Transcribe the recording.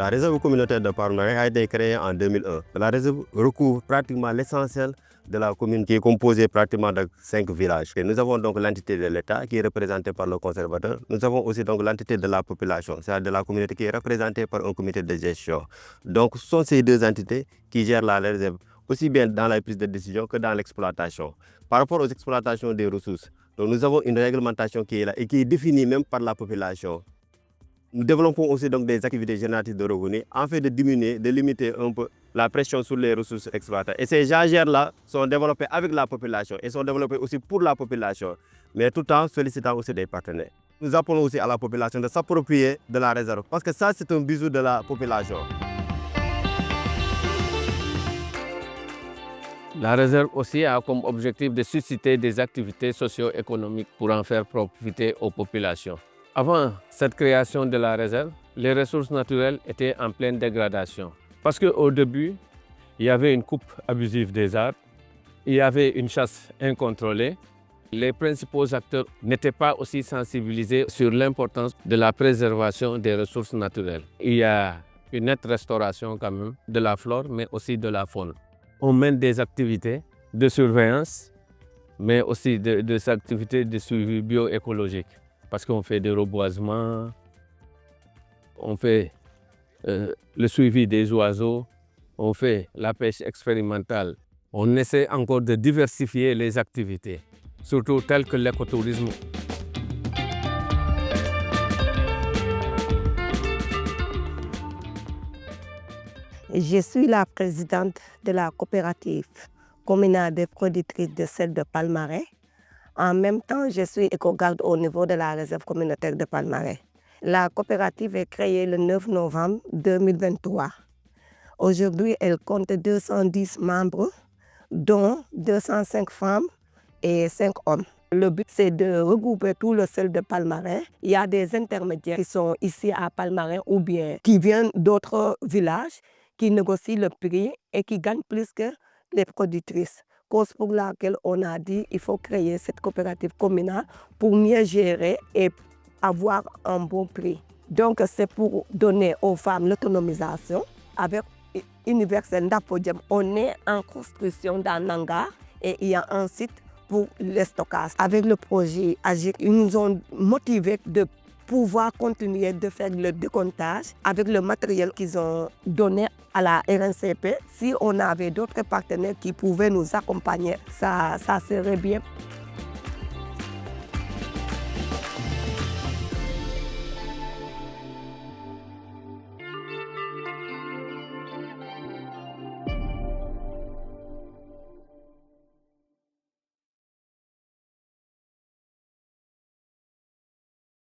La réserve communautaire de Palmarin a été créée en 2001. La réserve recouvre pratiquement l'essentiel de la commune qui est composée pratiquement de 5 villages. Et nous avons donc l'entité de l'État qui est représentée par le conservateur. Nous avons aussi donc l'entité de la population, c'est-à-dire de la communauté qui est représentée par un comité de gestion. Donc ce sont ces deux entités qui gèrent la réserve, aussi bien dans la prise de décision que dans l'exploitation. Par rapport aux exploitations des ressources, donc nous avons une réglementation qui est là et qui est définie même par la population. Nous développons aussi donc des activités génératives de revenus afin de diminuer, de limiter un peu la pression sur les ressources exploitées. Et ces jagères-là sont développées avec la population et sont développées aussi pour la population, mais tout en sollicitant aussi des partenaires. Nous appelons aussi à la population de s'approprier de la réserve parce que ça, c'est un bijou de la population. La réserve aussi a comme objectif de susciter des activités socio-économiques pour en faire profiter aux populations. Avant cette création de la réserve, les ressources naturelles étaient en pleine dégradation. Parce qu'au début, il y avait une coupe abusive des arbres, il y avait une chasse incontrôlée. Les principaux acteurs n'étaient pas aussi sensibilisés sur l'importance de la préservation des ressources naturelles. Il y a une nette restauration quand même de la flore, mais aussi de la faune. On mène des activités de surveillance, mais aussi des activités de suivi bioécologique. Parce qu'on fait des reboisements, on fait le suivi des oiseaux, on fait la pêche expérimentale. On essaie encore de diversifier les activités, surtout telles que l'écotourisme. Je suis la présidente de la coopérative communale des productrices de sel de Palmarin. En même temps, je suis éco-garde au niveau de la réserve communautaire de Palmarin. La coopérative est créée le 9 novembre 2023. Aujourd'hui, elle compte 210 membres, dont 205 femmes et 5 hommes. Le but, c'est de regrouper tout le sel de Palmarin. Il y a des intermédiaires qui sont ici à Palmarin ou bien qui viennent d'autres villages, qui négocient le prix et qui gagnent plus que les productrices. Cause pour laquelle on a dit qu'il faut créer cette coopérative communale pour mieux gérer et avoir un bon prix. Donc c'est pour donner aux femmes l'autonomisation. Avec Universel Ndapodium, on est en construction d'un hangar et il y a un site pour le stockage. Avec le projet Agir, ils nous ont motivés de pouvoir continuer de faire le décomptage avec le matériel qu'ils ont donné à la RNCP. Si on avait d'autres partenaires qui pouvaient nous accompagner, ça serait bien.